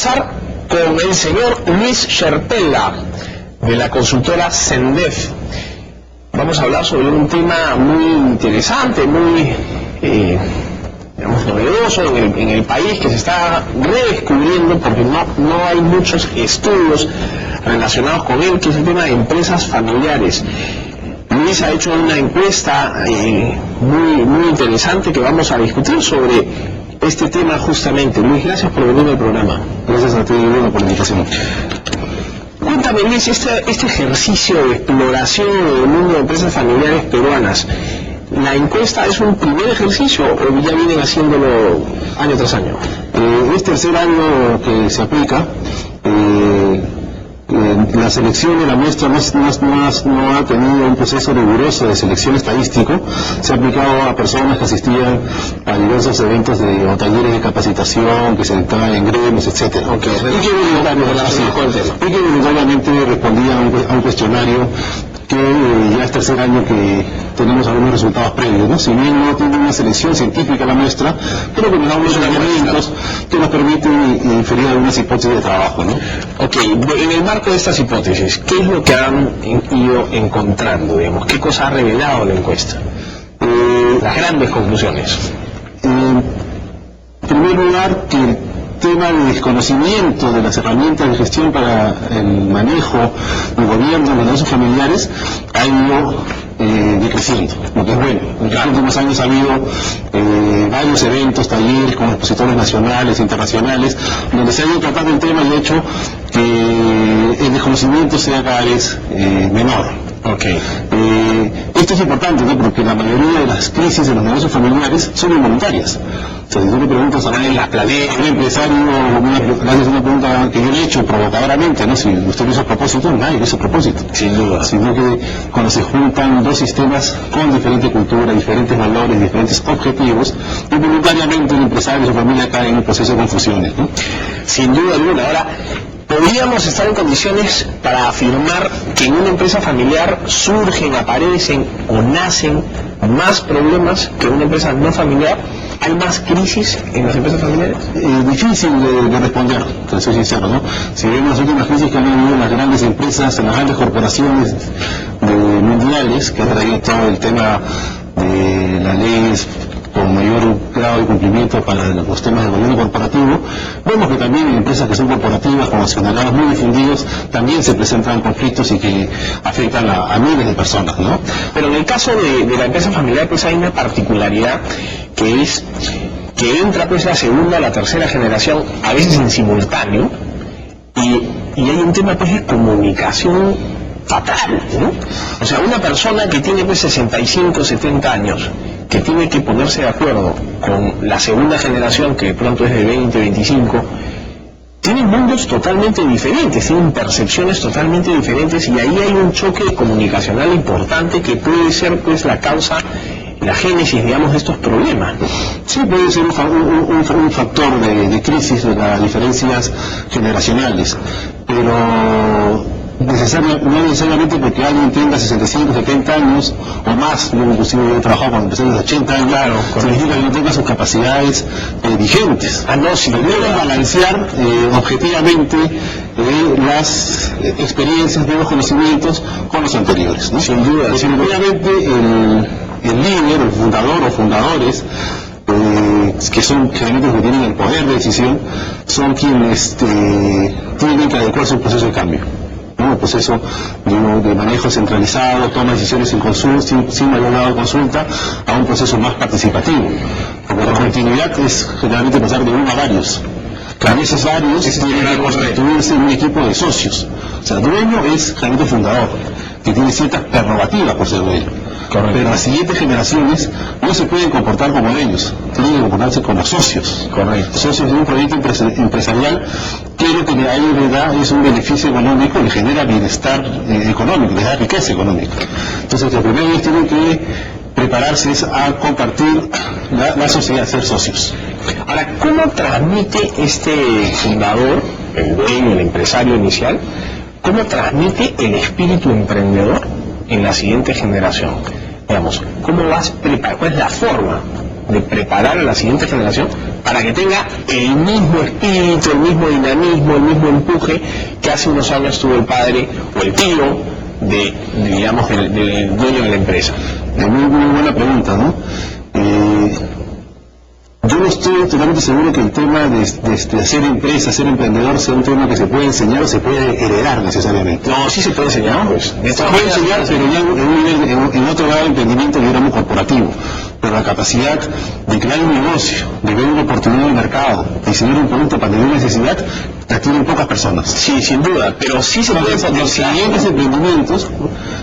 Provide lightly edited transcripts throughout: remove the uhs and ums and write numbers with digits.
conversar con el señor Luis Scherpella, de la consultora Sendef. Vamos a hablar sobre un tema muy interesante, muy novedoso en el país, que se está redescubriendo porque no hay muchos estudios relacionados con él, que es el tema de empresas familiares. Luis ha hecho una encuesta muy interesante que vamos a discutir sobre este tema justamente. Luis, gracias por venir al programa. Gracias a ti, Bruno, por la invitación. Cuéntame, Luis, este ejercicio de exploración del mundo de empresas familiares peruanas, ¿la encuesta es un primer ejercicio o ya vienen haciéndolo año tras año? Es tercer año que se aplica. La selección de la muestra no ha tenido un proceso riguroso de selección estadístico. Se ha aplicado a personas que asistían a diversos eventos o talleres de capacitación, que se dictaban en gremios, etc. Y que voluntariamente respondían a un cuestionario que ya es tercer año que tenemos algunos resultados previos, ¿no? Si bien no tiene una selección científica la muestra, pero que nos da unos elementos que nos permiten inferir algunas hipótesis de trabajo, ¿no? Ok, en el marco de estas hipótesis, ¿qué es lo que han ido encontrando, digamos? ¿Qué cosa ha revelado la encuesta? Las grandes conclusiones. En primer lugar, que el tema de desconocimiento de las herramientas de gestión para el manejo del gobierno de los negocios familiares ha ido decreciendo, lo que es bueno. En los últimos años ha habido varios eventos, talleres con expositores nacionales, internacionales, donde se ha ido tratando el tema y ha hecho que el desconocimiento sea cada vez menor. Okay. Esto es importante, ¿no? Porque la mayoría de las crisis de los negocios familiares son involuntarias. O sea, si tú le preguntas a un empresario, le haces una pregunta que yo le he hecho provocadoramente, ¿no? Si usted lo hizo a propósito, nadie lo hizo a propósito. Sin duda. Sino que cuando se juntan dos sistemas con diferente cultura, diferentes valores, diferentes objetivos, involuntariamente el empresario y su familia caen en un proceso de confusiones, ¿no? Sin duda alguna. Ahora, ¿podríamos estar en condiciones para afirmar que en una empresa familiar surgen, aparecen o nacen más problemas que en una empresa no familiar? ¿Hay más crisis en las empresas familiares? Difícil de responder, te soy sincero, ¿no? Si vemos las últimas crisis que han habido en las grandes empresas, en las grandes corporaciones mundiales, que ha traído todo el tema de las leyes con mayor grado de cumplimiento para los temas de gobierno corporativo, vemos que también en empresas que son corporativas, con accionariados muy difundidos, también se presentan conflictos y que afectan a miles de personas, ¿no? Pero en el caso de la empresa familiar, pues hay una particularidad, que es que entra pues la segunda o la tercera generación, a veces en simultáneo, y hay un tema pues de comunicación fatal, ¿no? O sea, una persona que tiene pues 65, 70 años, que tiene que ponerse de acuerdo con la segunda generación, que de pronto es de 20, 25, tienen mundos totalmente diferentes, tienen percepciones totalmente diferentes, y ahí hay un choque comunicacional importante que puede ser pues la causa, la génesis, digamos, de estos problemas, ¿no? Sí, puede ser un factor de crisis de las diferencias generacionales, pero no necesariamente porque alguien tenga 65, 70 años o más. Yo inclusive he trabajado con empresarios de 80 años, claro, significa que no tenga sus capacidades vigentes. No, si deben balancear objetivamente las experiencias de los conocimientos con los anteriores, ¿no? Sin duda. Definitivamente el líder, el fundador o fundadores, que son generalmente los que tienen el poder de decisión, son quienes tienen que adecuarse a un proceso de cambio, ¿no? Un proceso de manejo centralizado, toma decisiones sin mayor grado de consulta, a un proceso más participativo, porque la continuidad es generalmente pasar de uno a varios. Y esos varios tienen que constituirse en un equipo de socios. O sea, dueño es generalmente fundador, que tiene ciertas prerrogativas por ser dueño. Correcto. Pero las siguientes generaciones no se pueden comportar como ellos, tienen que comportarse como socios. Correcto. Socios de un proyecto empresarial, que lo que a ellos les da es un beneficio económico, les genera bienestar económico, les da riqueza económica. Entonces, lo primero que ellos tienen que prepararse es a compartir la sociedad, ser socios. Ahora, ¿cómo transmite este fundador, el dueño, el empresario inicial, cómo transmite el espíritu emprendedor en la siguiente generación? Digamos, ¿cómo vas a preparar? ¿Cuál es la forma de preparar a la siguiente generación para que tenga el mismo espíritu, el mismo dinamismo, el mismo empuje que hace unos años tuvo el padre o el tío digamos, del dueño de la empresa? Muy buena pregunta, ¿no? Yo no estoy totalmente seguro que el tema de hacer empresa, ser emprendedor, sea un tema que se puede enseñar o se puede heredar necesariamente. No, sí se puede enseñar, pues. Se puede enseñar, pero ya en otro grado de emprendimiento, digamos, corporativo. Pero la capacidad de crear un negocio, de ver una oportunidad de mercado, de diseñar un producto para tener necesidad, la tienen pocas personas. Sí, sin duda, pero sí se puede potenciar. Los siguientes emprendimientos,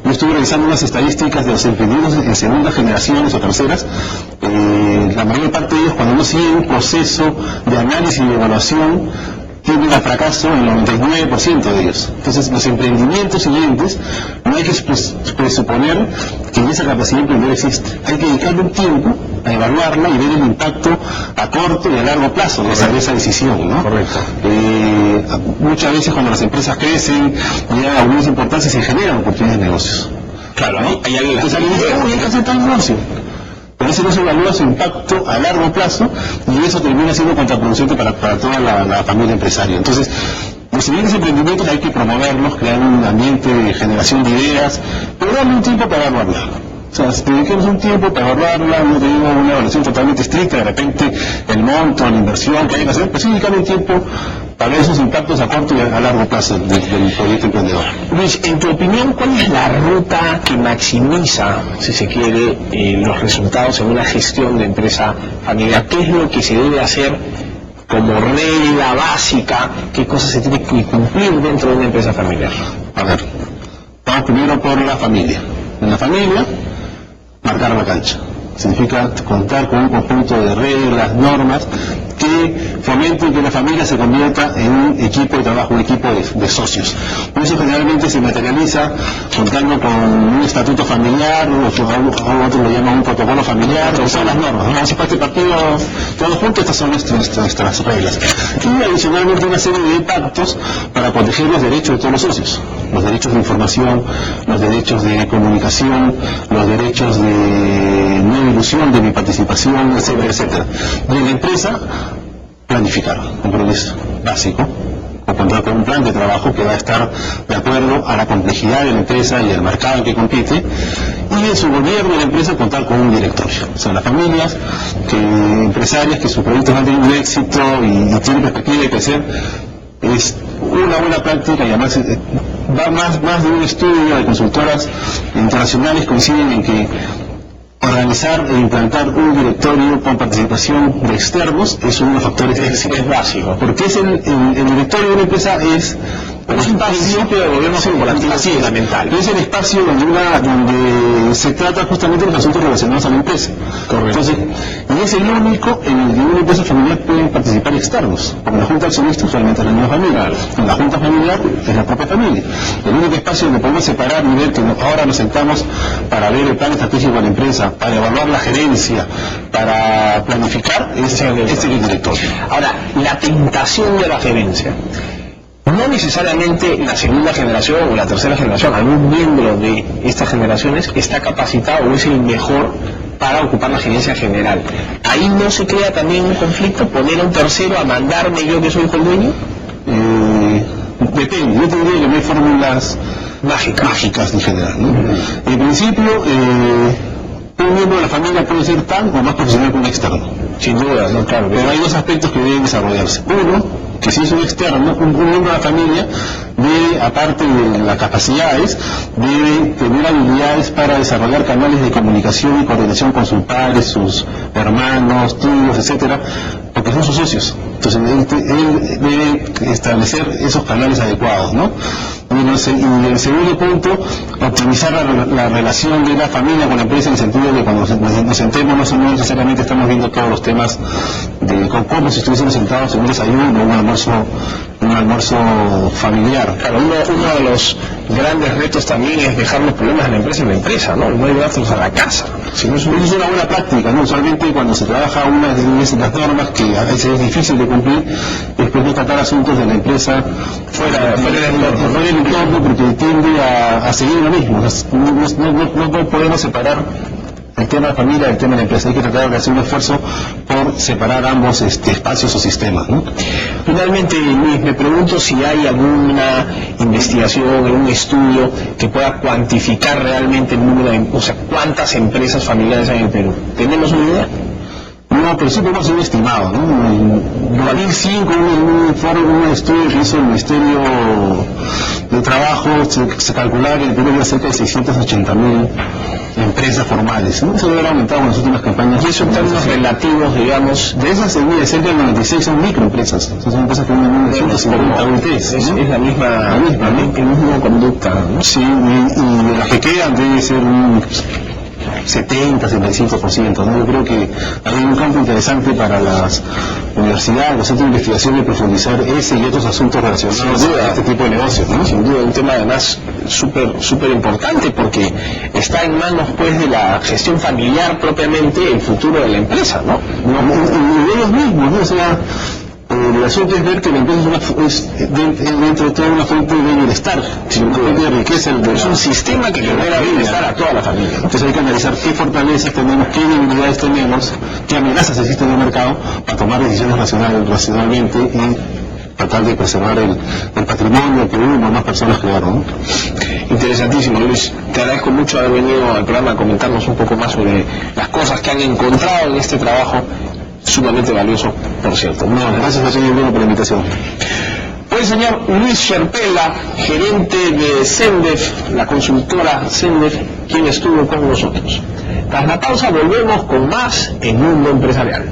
yo estuve revisando unas estadísticas de los emprendimientos en segundas generaciones o terceras. La mayor parte de ellos, cuando no siguen un proceso de análisis y de evaluación, tienden al fracaso en el 99% de ellos. Entonces, los emprendimientos siguientes, no hay que presuponer que esa capacidad de emprender existe. Hay que dedicarle un tiempo a evaluarla y ver el impacto a corto y a largo plazo de esa decisión, ¿no? Correcto. Muchas veces cuando las empresas crecen, llegan a algunas importancias y se generan oportunidades de negocios. Claro, ¿no? Hay alguien que dice, uy, hay que hacer tal negocio. Pero ese no se evalúa su impacto a largo plazo y eso termina siendo contraproducente para toda la familia empresaria. Entonces, los siguientes emprendimientos hay que promoverlos, crear un ambiente de generación de ideas, pero darle un tiempo para evaluarla. O sea, dediquemos un tiempo para evaluarla, no tenemos una evaluación totalmente estricta, de repente el monto, la inversión que hay que hacer, pues sí dedicar un tiempo para ver esos impactos a corto y a largo plazo del proyecto emprendedor. Luis, en tu opinión, ¿cuál es la ruta que maximiza, si se quiere, los resultados en una gestión de empresa familiar? ¿Qué es lo que se debe hacer como regla básica? ¿Qué cosas se tiene que cumplir dentro de una empresa familiar? A ver, vamos primero por la familia. En la familia, marcar la cancha. Significa contar con un conjunto de reglas, normas, que fomenten que la familia se convierta en un equipo de trabajo, un equipo de socios. Eso generalmente se materializa contando con un estatuto familiar, o otros lo llaman un protocolo familiar, o son las normas. Vamos a hacer este partido todos juntos, estas son nuestras reglas. Y adicionalmente una serie de pactos para proteger los derechos de todos los socios. Los derechos de información, los derechos de comunicación, los derechos de no ilusión de mi participación, etcétera, etcétera. Y en la empresa, planificar, un compromiso básico, o contar con un plan de trabajo que va a estar de acuerdo a la complejidad de la empresa y el mercado en que compite, y en su gobierno de la empresa contar con un directorio. O sea, las familias empresarias que sus proyectos van a tener un éxito y tienen perspectiva de crecer, es una buena práctica y además va más de un estudio de consultoras internacionales coinciden en que organizar e implantar un directorio con participación de externos es uno de los factores de éxito. Es básico. Porque es el directorio de una empresa es un principio de gobierno corporativo fundamental. Es el espacio donde se trata justamente de los asuntos relacionados a la empresa. Correcto. Entonces, y es el único en el que una empresa familiar pueden participar externos. Porque la junta de accionistas usualmente es la misma familia. En la junta familiar es la propia familia. El único espacio donde podemos separar y ver que ahora nos sentamos para ver el plan estratégico de la empresa, para evaluar la gerencia, para planificar, es el directorio. Ahora, la tentación de la gerencia. No necesariamente la segunda generación o la tercera generación, algún miembro de estas generaciones está capacitado o es el mejor para ocupar la gerencia general. ¿Ahí no se crea también un conflicto, poner a un tercero a mandarme yo que soy el dueño? Depende, yo te diría que no hay fórmulas mágicas en general, ¿no? En principio, un miembro de la familia puede ser tan o más profesional que un externo. Sin duda, no, claro. Pero hay dos aspectos que deben desarrollarse. Uno, que si es un externo, un miembro de la familia debe, aparte de las capacidades, debe tener habilidades para desarrollar canales de comunicación y coordinación con sus padres, sus hermanos, tíos, etcétera, porque son sus socios. Entonces él debe establecer esos canales adecuados, ¿no? Y el segundo punto, optimizar la relación de la familia con la empresa en el sentido de que cuando nos sentemos no necesariamente estamos viendo todos los temas de como si estuviésemos sentados en un desayuno o un almuerzo familiar. Claro, uno de los grandes retos también es dejar los problemas en la empresa, ¿no? No llevárselos a la casa. Si no es una buena práctica, ¿no? Usualmente cuando se trabaja una de las normas que a veces es difícil de cumplir, después no tratar asuntos de la empresa fuera del entorno, porque tiende a seguir lo mismo. No podemos separar el tema de familia y el tema de la empresa. Hay que tratar de hacer un esfuerzo por separar ambos espacios o sistemas, ¿no? Finalmente, Luis, me pregunto si hay alguna investigación, algún estudio que pueda cuantificar realmente el número de, o sea, cuántas empresas familiares hay en el Perú. ¿Tenemos una idea? No, pero sí podemos hacer un estimado, ¿no? En 2005, un estudio que hizo el Ministerio de Trabajo, se calculaba que el Perú había cerca de 680.000 empresas formales, ¿no? Eso debe haber aumentado en las últimas campañas. Y eso en términos relativos, digamos, de esas cerca del 96 son microempresas. Son empresas que tienen 153. Es la misma conducta, ¿no? Sí, y de las que quedan debe ser un 70-75%, ¿no? Yo creo que hay un campo interesante para las universidades, los centros de investigación, de profundizar ese y otros asuntos relacionados a este tipo de negocios, ¿no? Sin duda, un tema además súper importante, porque está en manos pues de la gestión familiar propiamente el futuro de la empresa, ¿no? Y de ellos mismos, ¿no? O sea, el asunto es ver que la empresa es dentro de toda una fuente de bienestar, una fuente de riqueza. Es un sistema que genera bienestar a toda la familia. Entonces hay que analizar qué fortalezas tenemos, qué debilidades tenemos, qué amenazas existen en el mercado para tomar decisiones racionalmente y tratar de preservar el patrimonio que uno o más personas crearon, ¿no? Interesantísimo, Luis. Te agradezco mucho haber venido al programa a comentarnos un poco más sobre las cosas que han encontrado en este trabajo sumamente valioso, por cierto. Gracias a señor Bruno por la invitación. Fue el señor Luis Sherpela, gerente de Sendef, la consultora Sendef, quien estuvo con nosotros. Tras la pausa volvemos con más en Mundo Empresarial.